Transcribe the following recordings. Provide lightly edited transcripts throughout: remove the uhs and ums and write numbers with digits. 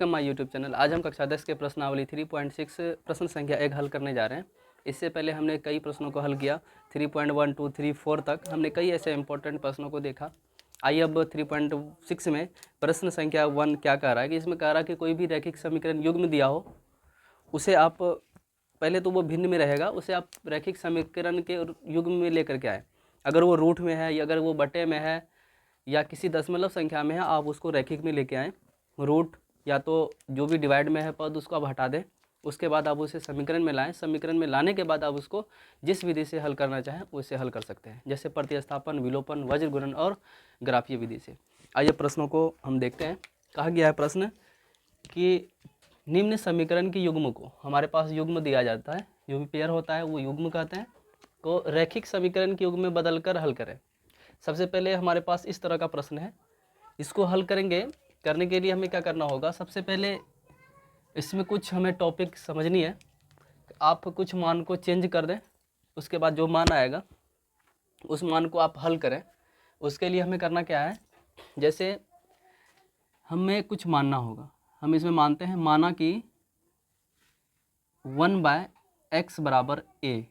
My YouTube channel. आज हम कक्षा 10 के प्रश्नावली 3.6 प्रश्न संख्या 1 हल करने जा रहे हैं। इससे पहले हमने कई प्रश्नों को हल किया। 3.1, 2, 3, 4 तक हमने कई ऐसे इंपॉर्टेंट प्रश्नों को देखा। आइए अब 3.6 में प्रश्न संख्या 1 क्या कह रहा है कि इसमें कह रहा है कि कोई भी रैखिक समीकरण युग्म दिया हो, उसे आप पहले तो वो भिन्न में रहेगा, उसे आप रैखिक समीकरण के युग्म में लेकर के आए। अगर वो रूट में है या अगर वो बटे में है या किसी दशमलव संख्या में है, आप उसको रैखिक में लेके आएँ। रूट या तो जो भी डिवाइड में है पद उसको आप हटा दें, उसके बाद आप उसे समीकरण में लाएं। समीकरण में लाने के बाद आप उसको जिस विधि से हल करना चाहें उससे हल कर सकते हैं, जैसे प्रतिस्थापन, विलोपन, वज्र गुणन और ग्राफीय विधि से। आइए प्रश्नों को हम देखते हैं। कहा गया है प्रश्न कि निम्न समीकरण की युग्म को, हमारे पास युग्म दिया जाता है, जो भी पेयर होता है वो युग्म कहते हैं, को रैखिक समीकरण की युग्म में बदल कर हल करें। सबसे पहले हमारे पास इस तरह का प्रश्न है, इसको हल करेंगे। करने के लिए हमें क्या करना होगा, सबसे पहले इसमें कुछ हमें टॉपिक समझनी है। आप कुछ मान को चेंज कर दें, उसके बाद जो मान आएगा उस मान को आप हल करें। उसके लिए हमें करना क्या है, जैसे हमें कुछ मानना होगा। हम इसमें मानते हैं, माना कि 1/x बराबर a,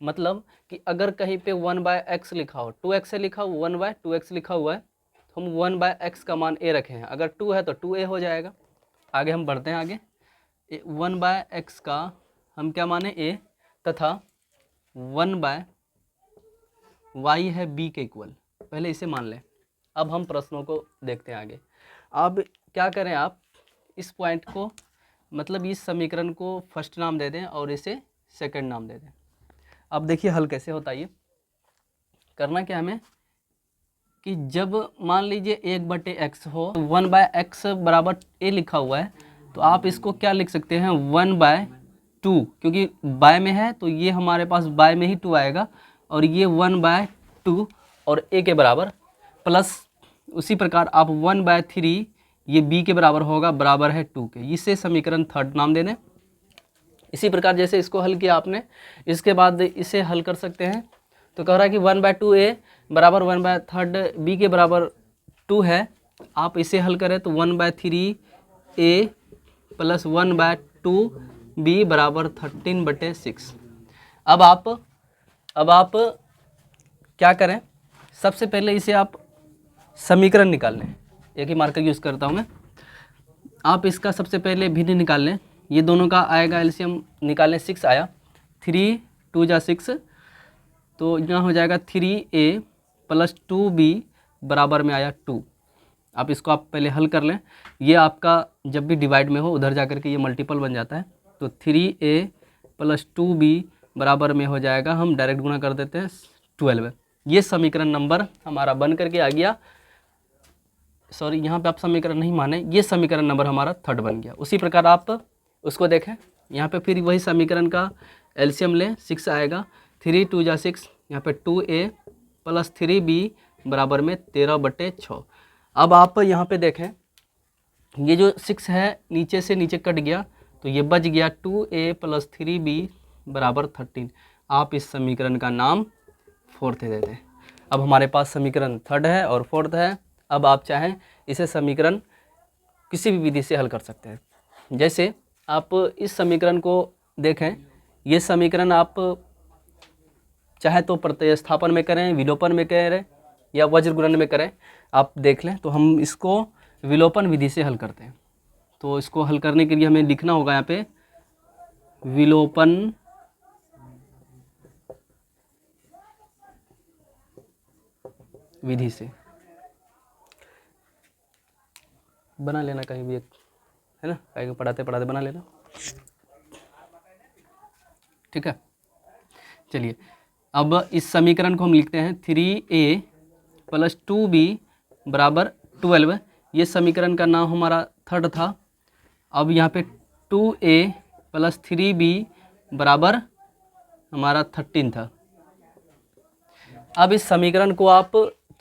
मतलब कि अगर कहीं पे 1/x लिखा हो, 2x से लिखा हो, 1/2x लिखा हुआ है, तो हम 1/x का मान a रखे हैं। अगर 2 है तो 2a हो जाएगा। आगे हम बढ़ते हैं। आगे 1/x का हम क्या माने a, तथा 1/y है b के इक्वल, पहले इसे मान लें। अब हम प्रश्नों को देखते हैं आगे। अब क्या करें, आप इस पॉइंट को, मतलब इस समीकरण को फर्स्ट नाम दे दें और इसे सेकंड नाम दे दें। अब देखिए हल कैसे होता है। ये करना क्या हमें कि जब मान लीजिए 1/x हो, 1/x बराबर a लिखा हुआ है, तो आप इसको क्या लिख सकते हैं, 1/2, क्योंकि बाय में है तो ये हमारे पास बाय में ही 2 आएगा, और ये 1/2 और a के बराबर, प्लस उसी प्रकार आप 1/3 ये b के बराबर होगा, बराबर है 2 के। इसे समीकरण थर्ड नाम दे दें। इसी प्रकार जैसे इसको हल किया आपने, इसके बाद इसे हल कर सकते हैं। तो कह रहा है कि 1/2a बराबर 1/3 b के बराबर 2 है। आप इसे हल करें तो 1/3a प्लस 1/2b बराबर 13/6। अब आप क्या करें, सबसे पहले इसे आप समीकरण निकाल लें। एक ही मार्कर यूज़ करता हूँ मैं। आप इसका सबसे पहले भिन्न निकाल लें। ये दोनों का आएगा एलसीएम निकालें, 6 आया, 3 2 जा 6, तो यहाँ हो जाएगा 3a प्लस 2b बराबर में आया 2। आप इसको आप पहले हल कर लें। ये आपका जब भी डिवाइड में हो उधर जा कर के ये मल्टीपल बन जाता है, तो 3a प्लस 2b बराबर में हो जाएगा, हम डायरेक्ट गुणा कर देते हैं, 12। ये समीकरण नंबर हमारा बन करके आ गया। सॉरी, यहाँ पे आप समीकरण नहीं माने, ये समीकरण नंबर हमारा थर्ड बन गया। उसी प्रकार आप उसको देखें, यहाँ पे फिर वही समीकरण का एलसीएम लें, 6 आएगा, 3 2 जा 6, यहाँ पे 2a प्लस 3b बराबर में 13/6। अब आप यहाँ पे देखें, ये जो 6 है नीचे से नीचे कट गया, तो ये बच गया 2a प्लस 3b बराबर 13। आप इस समीकरण का नाम फोर्थ दे दें। अब हमारे पास समीकरण थर्ड है और फोर्थ है। अब आप चाहें इसे समीकरण किसी भी विधि से हल कर सकते हैं। जैसे आप इस समीकरण को देखें, ये समीकरण आप चाहे तो प्रतिस्थापन में करें, विलोपन में करें या वज्र गुणन में करें, आप देख लें। तो हम इसको विलोपन विधि से हल करते हैं। तो इसको हल करने के लिए हमें लिखना होगा यहाँ पे विलोपन विधि से। बना लेना कहीं भी एक, है ना, कहीं पढ़ाते पढ़ाते बना लेना, ठीक है। चलिए अब इस समीकरण को हम लिखते हैं 3a प्लस 2b बराबर 12। ये समीकरण का नाम हमारा थर्ड था। अब यहाँ पे 2a प्लस 3b बराबर हमारा 13 था। अब इस समीकरण को आप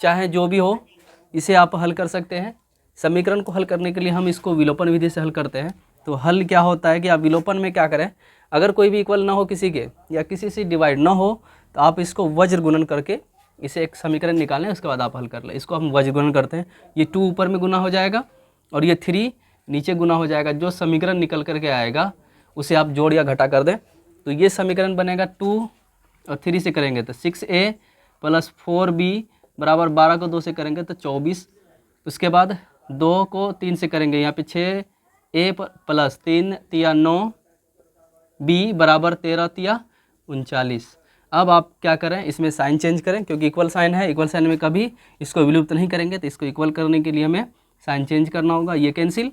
चाहे जो भी हो इसे आप हल कर सकते हैं। समीकरण को हल करने के लिए हम इसको विलोपन विधि से हल करते हैं। तो हल क्या होता है कि आप विलोपन में क्या करें, अगर कोई भी इक्वल ना हो किसी के या किसी से डिवाइड ना हो, तो आप इसको वज्र गुणन करके इसे एक समीकरण निकालें, उसके बाद आप हल कर लें। इसको हम वज्र गुणन करते हैं, ये 2 ऊपर में गुना हो जाएगा और ये 3 नीचे गुना हो जाएगा, जो समीकरण निकल करके आएगा उसे आप जोड़ या घटा कर दें। तो ये समीकरण बनेगा 2 और 3 से करेंगे तो 6a प्लस 4b बराबर 12 को 2 से करेंगे तो 24। उसके बाद 2 को 3 से करेंगे, यहाँ पे 6a प्लस 3 तिया 9 b बराबर 13 तिया 39। अब आप क्या करें, इसमें साइन चेंज करें, क्योंकि इक्वल साइन है, इक्वल साइन में कभी इसको विलुप्त नहीं करेंगे, तो इसको इक्वल करने के लिए हमें साइन चेंज करना होगा। ये कैंसिल,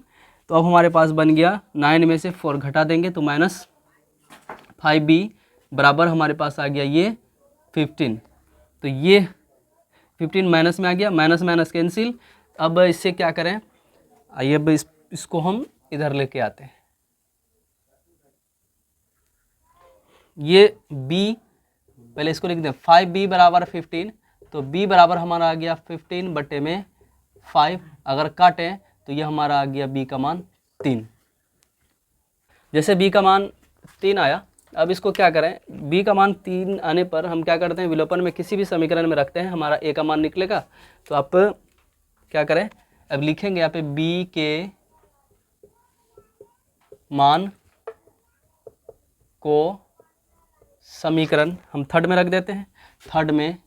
तो अब हमारे पास बन गया 9 में से 4 घटा देंगे तो -5b बराबर हमारे पास आ गया ये 15। तो ये 15 माइनस में आ गया, माइनस माइनस कैंसिल। अब इससे क्या करें, आइए अब इसको हम इधर लेके आते हैं। ये b, पहले इसको लिख दें 5b बराबर 15, तो b बराबर हमारा आ गया 15 बटे में 5। अगर काटें तो ये हमारा आ गया b का मान 3। जैसे b का मान 3 आया, अब इसको क्या करें, b का मान 3 आने पर हम क्या करते हैं, विलोपन में किसी भी समीकरण में रखते हैं, हमारा a का मान निकलेगा। तो आप क्या करें, अब लिखेंगे यहाँ पे b के मान को समीकरण हम थर्ड में रख देते हैं। थर्ड में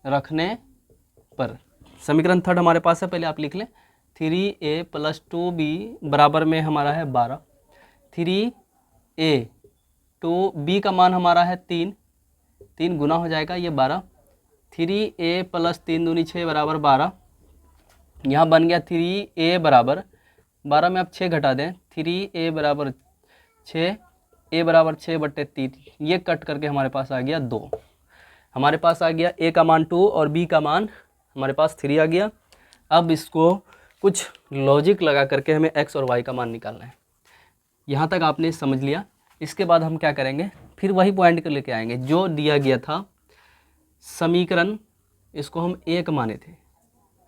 रखने पर समीकरण थर्ड हमारे पास है, पहले आप लिख लें 3a प्लस 2b बराबर में हमारा है 12। 3a तो b का मान हमारा है 3, 3 गुना हो जाएगा ये 12। 3a प्लस 3 दूनी 6 बराबर 12। यहाँ बन गया 3a बराबर 12 में आप 6 घटा दें, 3a बराबर 6, a बराबर 6 बट्टे 3, ये कट करके हमारे पास आ गया 2। हमारे पास आ गया a का मान 2 और b का मान हमारे पास 3 आ गया। अब इसको कुछ लॉजिक लगा करके हमें x और y का मान निकालना है। यहाँ तक आपने समझ लिया। इसके बाद हम क्या करेंगे, फिर वही पॉइंट को लेके आएंगे जो दिया गया था समीकरण, इसको हम 1 माने थे,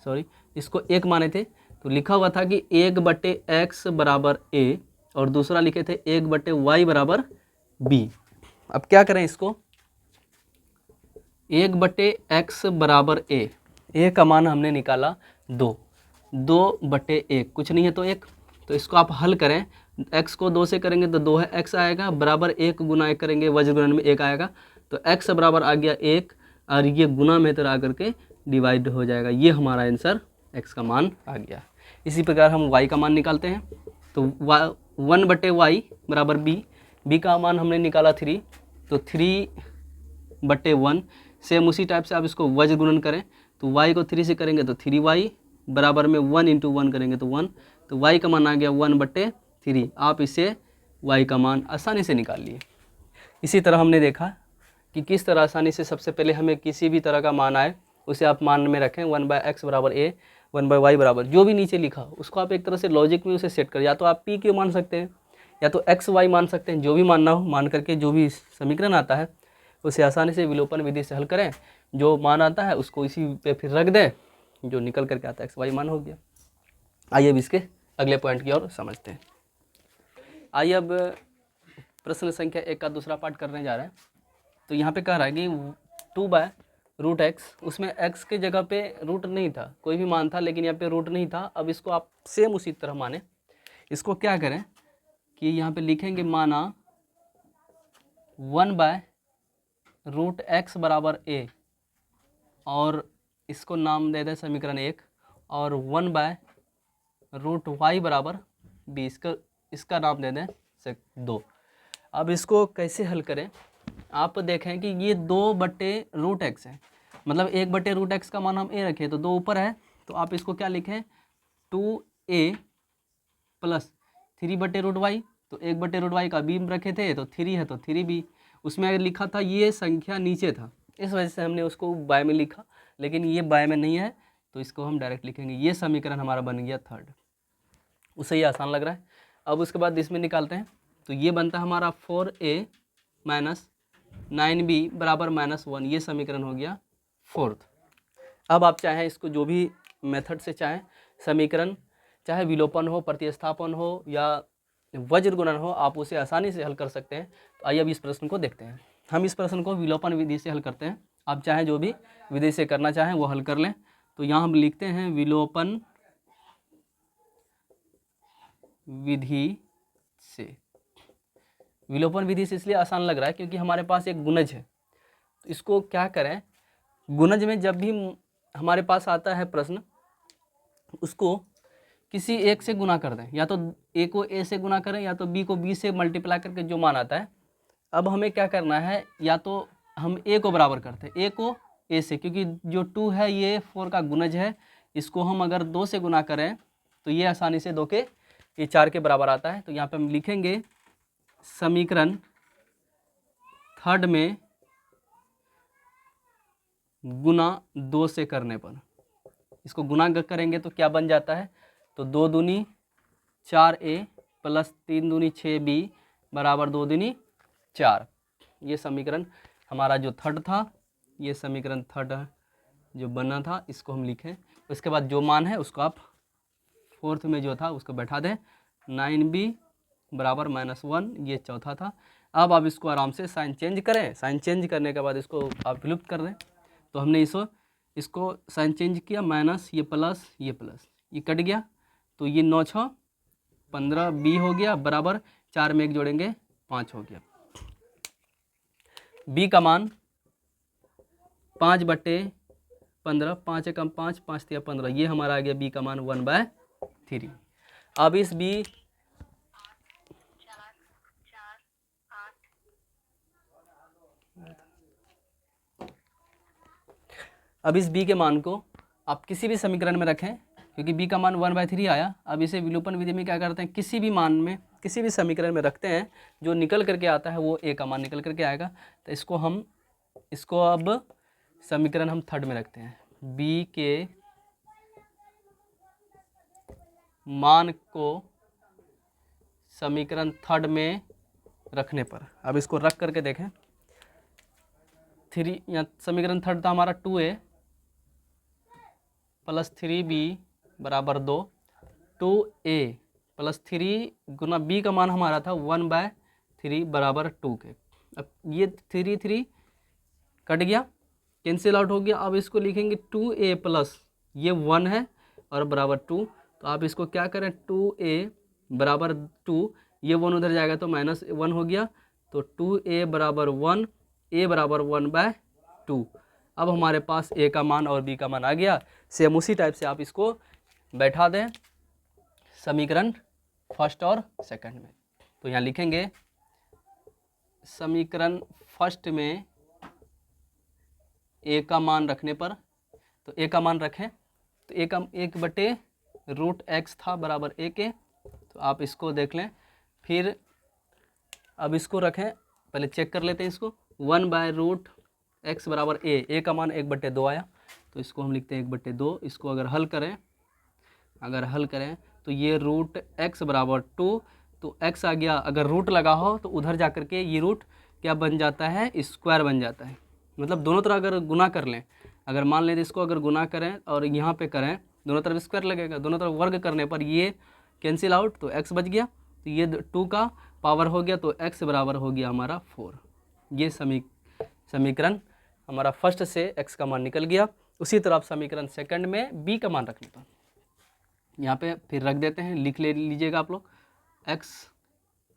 सॉरी इसको 1 माने थे। तो लिखा हुआ था कि 1 बट्टे x बराबर a और दूसरा लिखे थे 1 बट्टे y बराबर b। अब क्या करें, इसको 1 बट्टे x बराबर a का मान हमने निकाला 2, 2 बट्टे 1 कुछ नहीं है तो 1। तो इसको आप हल करें, x को 2 से करेंगे तो 2 है, x आएगा बराबर 1 गुना 1 करेंगे, वज्र गुणन में 1 आएगा, तो x बराबर आ गया 1 और ये गुना में तो आ करके डिवाइड हो जाएगा। ये हमारा आंसर x का मान आ गया। इसी प्रकार हम y का मान निकालते हैं। तो 1 बटे y बराबर b का मान हमने निकाला 3, तो 3 बटे 1। सेम उसी टाइप से आप इसको वज्र गुणन करें, तो y को 3 से करेंगे तो 3y बराबर में 1 इंटू 1 करेंगे तो 1, तो y का मान आ गया 1 बटे 3। आप इसे y का मान आसानी से निकाल लिए। इसी तरह हमने देखा कि किस तरह आसानी से सबसे पहले हमें किसी भी तरह का मान आए उसे आप मान में रखें, 1/x बराबर a, 1/y बराबर जो भी नीचे लिखा उसको आप एक तरह से लॉजिक में उसे सेट कर, या तो आप p क्यों मान सकते हैं या तो x y मान सकते हैं, जो भी मानना हो मान करके जो भी समीकरण आता है उसे आसानी से विलोपन विधि से हल करें। जो मान आता है उसको इसी पे फिर रख दें, जो निकल करके आता है x y मान हो गया। आइए अब इसके अगले पॉइंट की ओर समझते हैं। आइए अब प्रश्न संख्या 1 का दूसरा पार्ट करने जा रहे हैं। तो यहाँ पे कह रहा है कि 2/√x, उसमें x के जगह पे रूट नहीं था, कोई भी मान था लेकिन यहाँ पे रूट नहीं था। अब इसको आप सेम उसी तरह माने, इसको क्या करें कि यहाँ पे लिखेंगे माना 1/√x बराबर a और इसको नाम दे दें समीकरण 1, और 1/√y बराबर b, इसका नाम दे दें 2। अब इसको कैसे हल करें, आप देखें कि ये 2/√x है, मतलब 1/√x का मान हम a रखें तो 2 ऊपर है, तो आप इसको क्या लिखें 2a प्लस 3/√y, तो 1/√y का b रखे थे तो 3 है तो 3b। उसमें अगर लिखा था ये संख्या नीचे था, इस वजह से हमने उसको बाय में लिखा, लेकिन ये बाय में नहीं है तो इसको हम डायरेक्ट लिखेंगे। ये समीकरण हमारा बन गया थर्ड, उससे ये आसान लग रहा है। अब उसके बाद इसमें निकालते हैं, तो ये बनता है हमारा 4a माइनस 9b बराबर -1, ये समीकरण हो गया फोर्थ। अब आप चाहें इसको जो भी मेथड से चाहें, समीकरण चाहे विलोपन हो, प्रतिस्थापन हो या वज्र गुणन हो, आप उसे आसानी से हल कर सकते हैं। तो आइए अब इस प्रश्न को देखते हैं। हम इस प्रश्न को विलोपन विधि से हल करते हैं, आप चाहें जो भी विधि से करना चाहें वो हल कर लें। तो यहाँ हम लिखते हैं विलोपन विधि से। विलोपन विधि से इसलिए आसान लग रहा है क्योंकि हमारे पास एक गुणज है, तो इसको क्या करें, गुणज में जब भी हमारे पास आता है प्रश्न, उसको किसी एक से गुना कर दें, या तो ए को ए से गुना करें या तो बी को बी से मल्टीप्लाई करके जो मान आता है। अब हमें क्या करना है, या तो हम ए को बराबर करते हैं, ए को ए से, क्योंकि जो 2 है ये 4 का गुणज है, इसको हम अगर 2 से गुना करें तो ये आसानी से 2 के ये 4 के बराबर आता है। तो यहाँ पे हम लिखेंगे समीकरण थर्ड में गुना 2 से करने पर, इसको गुना करेंगे तो क्या बन जाता है, तो 2 दूनी 4a प्लस 3 दूनी 6b बराबर 2 दूनी 4। ये समीकरण हमारा जो थर्ड था, ये समीकरण थर्ड जो बना था, इसको हम लिखें। उसके बाद जो मान है उसको आप फोर्थ में जो था उसको बैठा दें, 9b बराबर -1, ये चौथा था। अब आप इसको आराम से साइन चेंज करें, साइन चेंज करने के बाद इसको आप विलुप्त कर दें। तो हमने इसको साइन चेंज किया, माइनस ये प्लस ये कट गया, तो ये 9 6 15 b हो गया बराबर 4 में 1 जोड़ेंगे 5 हो गया। b का मान 5/15, 5 एकम 5, 5 तिया 15, ये हमारा आ गया b का मान 1/3। अब इस b के मान को आप किसी भी समीकरण में रखें, क्योंकि b का मान 1/3 आया। अब इसे विलोपन विधि में क्या करते हैं, किसी भी मान में किसी भी समीकरण में रखते हैं, जो निकल करके आता है वो a का मान निकल करके आएगा। तो इसको अब समीकरण हम थर्ड में रखते हैं, b के मान को समीकरण थर्ड में रखने पर, अब इसको रख करके देखें, 3 या समीकरण थर्ड था हमारा 2a प्लस 3b बराबर 2, 2a प्लस 3 गुना b का मान हमारा था 1/3 बराबर 2 के। अब ये 3 कट गया, कैंसिल आउट हो गया। अब इसको लिखेंगे 2a प्लस ये 1 है और बराबर 2, तो आप इसको क्या करें, 2a बराबर 2, ये 1 उधर जाएगा तो -1 हो गया, तो 2a बराबर 1, a बराबर 1/2। अब हमारे पास a का मान और b का मान आ गया। सेम उसी टाइप से आप इसको बैठा दें समीकरण फर्स्ट और सेकंड में। तो यहाँ लिखेंगे समीकरण फर्स्ट में a का मान रखने पर, तो a का मान रखें, तो a का 1/√x था बराबर a के, तो आप इसको देख लें। फिर अब इसको रखें, पहले चेक कर लेते हैं इसको, 1/√x बराबर a का मान 1/2 आया, तो इसको हम लिखते हैं 1/2। इसको अगर हल करें तो ये √x बराबर 2, तो x आ गया, अगर रूट लगा हो तो उधर जा कर के ये रूट क्या बन जाता है, स्क्वायर बन जाता है। मतलब दोनों तरह अगर गुना कर लें, अगर मान लें इसको अगर गुना करें और यहाँ पे करें, दोनों तरफ स्क्वायर लगेगा, दोनों तरफ वर्ग करने पर ये कैंसिल आउट, तो x बच गया, तो ये 2 का पावर हो गया, तो x बराबर हो गया हमारा 4। ये समीकरण हमारा फर्स्ट से x का मान निकल गया। उसी तरह आप समीकरण सेकंड में b का मान रखने पर यहाँ पे फिर रख देते हैं, लिख ले लीजिएगा आप लोग, x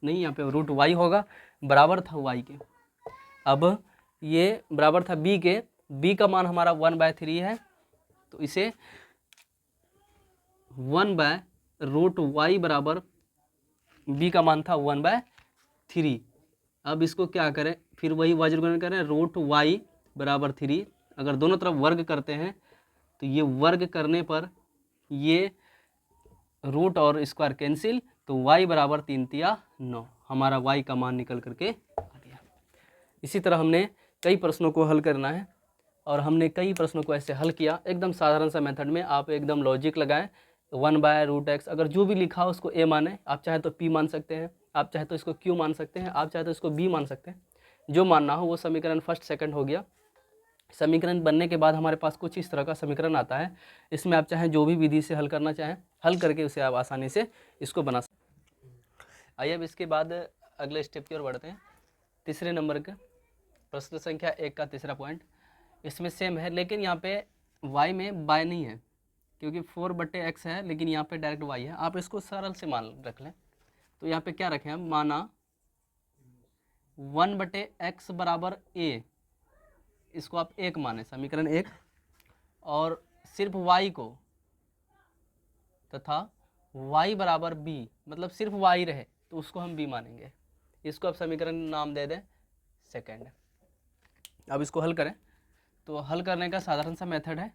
नहीं, यहाँ पे √y होगा, बराबर था y के। अब ये बराबर था b के, b का मान हमारा 1/3 है, तो इसे 1/√y बराबर b का मान था 1/3। अब इसको क्या करें, फिर वही वज्रगुणन करें, √y बराबर 3, अगर दोनों तरफ वर्ग करते हैं तो ये वर्ग करने पर ये रूट और स्क्वायर कैंसिल, तो y बराबर 3 तिया 9, हमारा y का मान निकल करके आ गया। इसी तरह हमने कई प्रश्नों को हल करना है, और हमने कई प्रश्नों को ऐसे हल किया एकदम साधारण सा मेथड में। आप एकदम लॉजिक लगाएं, 1/√x अगर जो भी लिखा हो उसको a माने, आप चाहे तो p मान सकते हैं, आप चाहे तो इसको q मान सकते हैं, आप चाहे तो इसको b मान सकते हैं, जो मानना हो वो। समीकरण फर्स्ट सेकंड हो गया। समीकरण बनने के बाद हमारे पास कुछ इस तरह का समीकरण आता है, इसमें आप चाहें जो भी विधि से हल करना चाहें, हल करके उसे आप आसानी से इसको बना सकते। आइए अब इसके बाद अगले स्टेप की ओर बढ़ते हैं। तीसरे नंबर का प्रश्न संख्या 1 का तीसरा पॉइंट, इसमें सेम है, लेकिन यहाँ पे y में बाय नहीं है, क्योंकि 4/x है लेकिन यहाँ पे डायरेक्ट y है, आप इसको सरल से मान रख लें। तो यहाँ पे क्या रखें हम, माना 1/x बराबर a, इसको आप 1 माने, समीकरण 1, और सिर्फ y को तथा y बराबर b, मतलब सिर्फ y रहे तो उसको हम b मानेंगे। इसको आप समीकरण नाम दे दें सेकेंड। अब इसको हल करें, तो हल करने का साधारण सा मेथड है,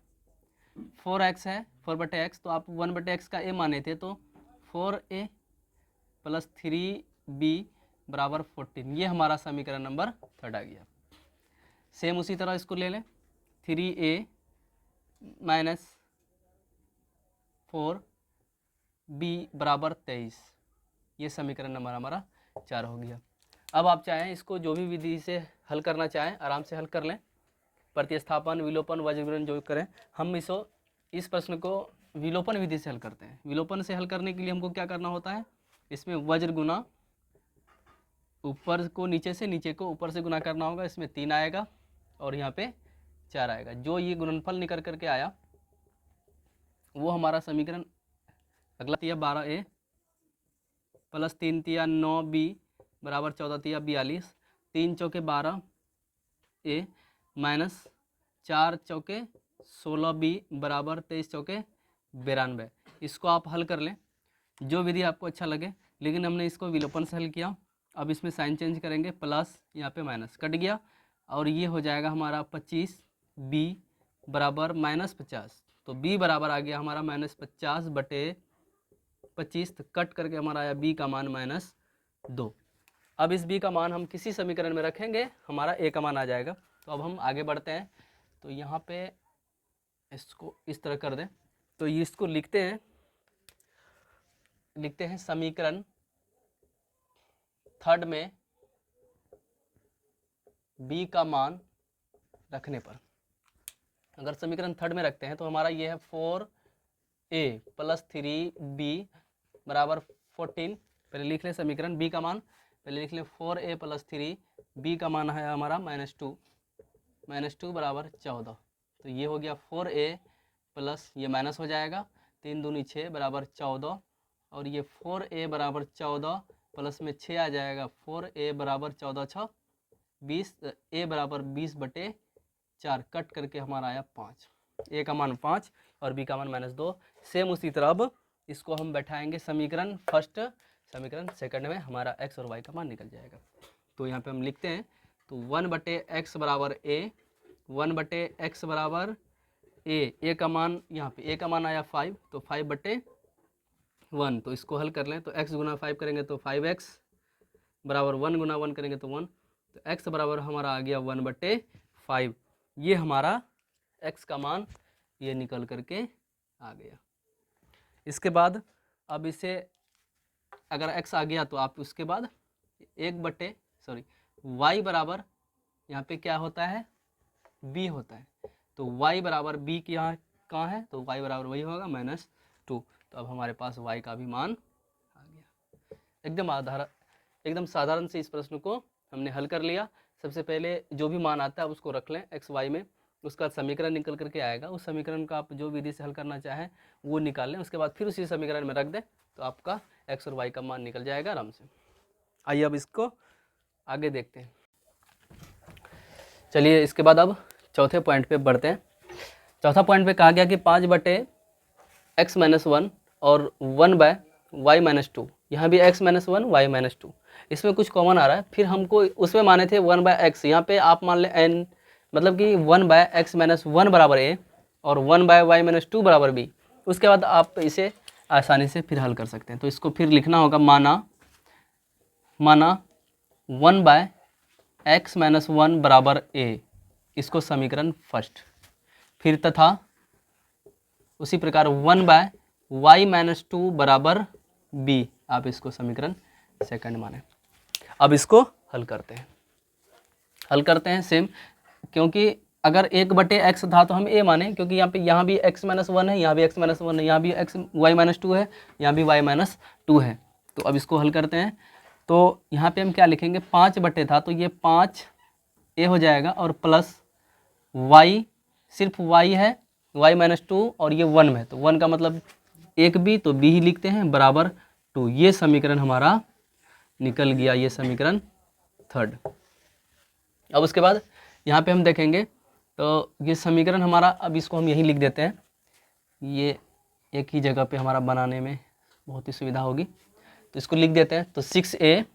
4x है, 4/x, तो आप 1/x का a माने थे तो 4a + 3b बराबर 14, ये हमारा समीकरण नंबर 3 आ गया। सेम उसी तरह इसको ले लें, 3a - 4b बराबर 23, ये समीकरण नंबर हमारा 4 हो गया। अब आप चाहें इसको जो भी विधि से हल करना चाहें आराम से हल कर लें, प्रतिस्थापन, विलोपन, वज्रगुणन जो करें। हम इस प्रश्न को विलोपन विधि से हल करते हैं। विलोपन से हल करने के लिए हमको क्या करना होता है, इसमें वज्र गुना ऊपर को नीचे से, नीचे को ऊपर से गुना करना होगा, इसमें 3 आएगा और यहाँ पे 4 आएगा। जो ये गुणनफल निकल करके आया वो हमारा समीकरण अगला 12a + 3 × 9b बराबर 14 × 42, 3 चौके 12a - 4 चौके 16b बराबर 23 चौके 92। इसको आप हल कर लें जो विधि आपको अच्छा लगे, लेकिन हमने इसको विलोपन से हल किया। अब इसमें साइन चेंज करेंगे, प्लस यहाँ पे माइनस कट गया और ये हो जाएगा हमारा 25b बराबर -50, तो b बराबर आ गया हमारा -50/25, तो कट करके हमारा आया b का मान -2। अब इस b का मान हम किसी समीकरण में रखेंगे, हमारा a का मान आ जाएगा। तो अब हम आगे बढ़ते हैं, तो यहाँ पे इसको इस तरह कर दें, तो इसको लिखते हैं समीकरण 3 में b का मान रखने पर। अगर समीकरण 3 में रखते हैं तो हमारा ये है 4a + 3b बराबर 14। पहले लिख लें समीकरण, b का मान पहले लिख लें, 4a + 3b का मान है हमारा -2 बराबर 14। तो ये हो गया 4a प्लस ये माइनस हो जाएगा, 3 दूनी 6 बराबर 14, और ये 4a बराबर 14 प्लस में 6 आ जाएगा, 4a बराबर 14 × 6 20, a बराबर 20/4, कट करके हमारा आया 5, a का मान 5 और b का मान -2। सेम उसी तरह अब इसको हम बैठाएंगे समीकरण फर्स्ट, समीकरण सेकंड में हमारा x और y का मान निकल जाएगा। तो यहाँ पे हम लिखते हैं, तो 1/x बराबर a, 1/x बराबर a का मान, यहाँ पे a का मान आया 5, तो 5/1, तो इसको हल कर लें, तो x गुना 5 करेंगे तो 5x बराबर 1 गुना 1 करेंगे तो 1, तो x बराबर हमारा आ गया 1/5। ये हमारा x का मान ये निकल करके आ गया। इसके बाद अब इसे अगर x आ गया तो आप उसके बाद y बराबर यहाँ पे क्या होता है, b होता है, तो y बराबर b की यहाँ कहाँ है, तो y बराबर वही होगा -2। तो अब हमारे पास y का भी मान आ गया। एकदम साधारण से इस प्रश्न को हमने हल कर लिया। सबसे पहले जो भी मान आता है उसको रख लें x y में, उसका समीकरण निकल करके आएगा, उस समीकरण को आप जो विधि से हल करना चाहें वो निकाल लें, उसके बाद फिर उसी समीकरण में रख दें तो आपका x और y का मान निकल जाएगा आराम से। आइए अब इसको आगे देखते हैं। चलिए इसके बाद अब चौथे पॉइंट पे बढ़ते हैं। चौथा पॉइंट पे कहा गया कि 5/x - 1 और 1/y - 2, यहाँ भी x - 1 y - 2, इसमें कुछ कॉमन आ रहा है। फिर हमको उसमें माने थे 1/x, यहाँ पे आप मान लें n, मतलब कि 1/x - 1 बराबर a और 1/y - 2 बराबर b। उसके बाद आप इसे आसानी से फिर हल कर सकते हैं। तो इसको फिर लिखना होगा, माना 1/x - 1 बराबर a, इसको समीकरण फर्स्ट, फिर तथा उसी प्रकार 1/y - 2 बराबर b, आप इसको समीकरण सेकंड माने। अब इसको हल करते हैं सेम, क्योंकि अगर 1/x था तो हम a माने, क्योंकि यहाँ भी x - 1 है, यहाँ भी x - 1 है, यहाँ भी y - 2 है, यहाँ भी y - 2 है। तो अब इसको हल करते हैं, तो यहाँ पे हम क्या लिखेंगे, 5 था तो ये 5a हो जाएगा और प्लस y, सिर्फ y है y माइनस 2 और ये 1 में, तो 1 का मतलब एक b, तो b ही लिखते हैं बराबर 2। ये समीकरण हमारा निकल गया, ये समीकरण थर्ड। अब उसके बाद यहाँ पे हम देखेंगे तो ये समीकरण हमारा, अब इसको हम यहीं लिख देते हैं, ये एक ही जगह पे हमारा बनाने में बहुत ही सुविधा होगी, तो इसको लिख देते हैं। तो 6a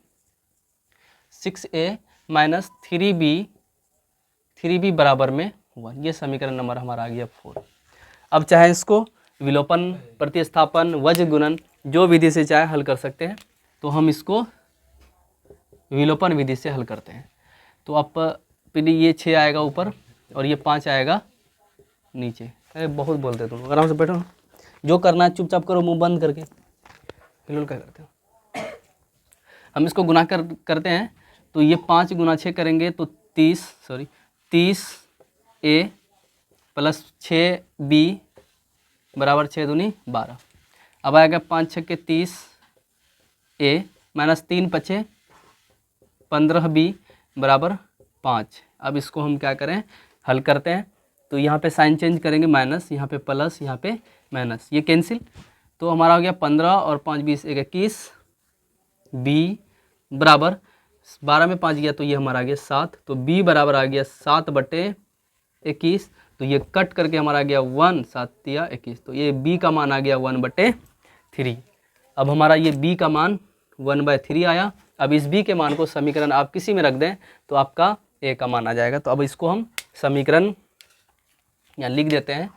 माइनस 3b बराबर में 1, ये समीकरण नंबर हमारा आ गया 4। अब चाहे इसको विलोपन, प्रतिस्थापन, वज्र गुणन जो विधि से चाहे हल कर सकते हैं, तो हम इसको विलोपन विधि से हल करते हैं। तो अब फिर ये 6 आएगा ऊपर और ये 5 आएगा नीचे। अरे बहुत बोलते तुम, आराम से बैठो, जो करना है चुपचाप करो, मुंह बंद करके। हिलुल क्या करते हो? हम इसको गुना करते हैं, तो ये 5 गुना 6 करेंगे तो 30a प्लस 6b बराबर 6 दूनी 12। अब आएगा 5 6 के 30a माइनस 3 5 15b बराबर 5। अब इसको हम क्या करें, हल करते हैं। तो यहाँ पे साइन चेंज करेंगे, माइनस, यहाँ पे प्लस, यहाँ पे माइनस, ये कैंसिल, तो हमारा हो गया 15 और 5 20 21, b बराबर 12 में 5 गया तो ये हमारा आ गया 7, तो b बराबर आ गया 7/21। तो ये कट करके हमारा आ गया 1, 7 या 21, तो ये b का मान आ गया 1/3। अब हमारा ये b का मान 1/3 आया। अब इस b के मान को समीकरण आप किसी में रख दें तो आपका a का मान आ जाएगा। तो अब इसको हम समीकरण यहाँ लिख देते हैं,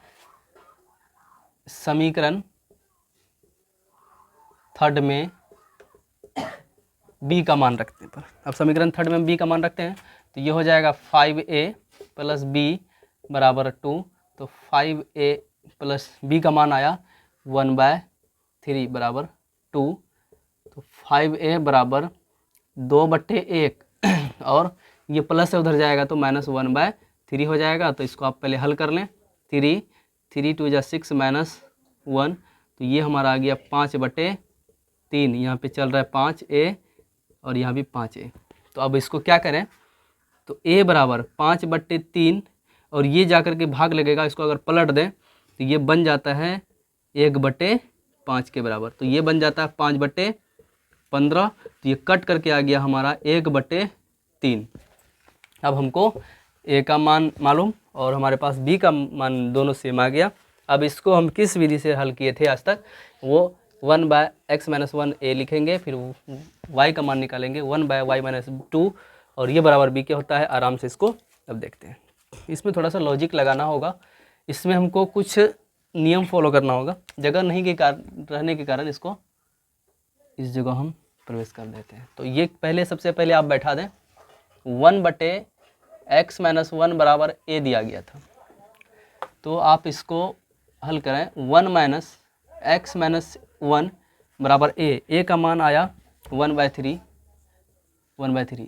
समीकरण थर्ड में b का मान रखते हैं। अब समीकरण थर्ड में b का मान रखते हैं, तो ये हो जाएगा 5a प्लस b बराबर 2। तो 5a प्लस b का मान आया 1/3 बराबर 2। तो 5a बराबर 2/1 और ये प्लस से उधर जाएगा तो माइनस 1/3 हो जाएगा। तो इसको आप पहले हल कर लें, 3 2 जा 6 माइनस 1, तो ये हमारा आ गया 5/3। यहाँ पे चल रहा है 5a और यहाँ भी 5a। तो अब इसको क्या करें, तो a बराबर 5/3 और ये जाकर के भाग लगेगा, इसको अगर पलट दें तो ये बन जाता है 1/5 के बराबर। तो ये बन जाता है 5/15, तो ये कट करके आ गया हमारा 1/3। अब हमको a का मान मालूम और हमारे पास b का मान दोनों सेम आ गया। अब इसको हम किस विधि से हल किए थे आज तक, वो 1/x-1 a लिखेंगे, फिर y का मान निकालेंगे 1/y-2 और ये बराबर b के होता है। आराम से इसको अब देखते हैं। इसमें थोड़ा सा लॉजिक लगाना होगा, इसमें हमको कुछ नियम फॉलो करना होगा। जगह नहीं के रहने के कारण इसको इस जगह हम प्रवेश कर देते हैं। तो ये पहले, सबसे पहले आप बैठा दें, 1/x-1 बराबर a दिया गया था, तो आप इसको हल करें। 1-x-1 बराबर a का मान आया 1/3।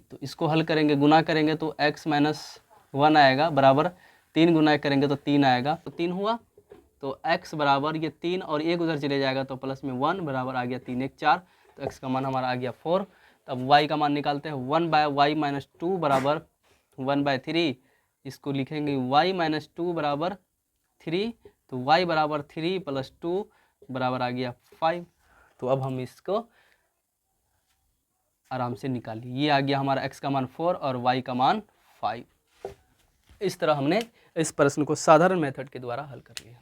तो इसको हल करेंगे, गुना करेंगे तो x-1 आएगा बराबर 3 गुना करेंगे तो 3 आएगा, तो 3 हुआ। तो x बराबर ये 3 और 1 उधर चले जाएगा तो प्लस में 1 बराबर आ गया 3 1 4, तो x का मान हमारा आ गया 4। तब y का मान निकालते हैं, 1/y-2 बराबर 1/3। इसको लिखेंगे y-2 बराबर 3, तो y बराबर 3 + 2 बराबर आ गया 5। तो अब हम इसको आराम से निकालिए, ये आ गया हमारा x का मान 4 और y का मान 5। इस तरह हमने इस प्रश्न को साधारण मेथड के द्वारा हल कर लिया।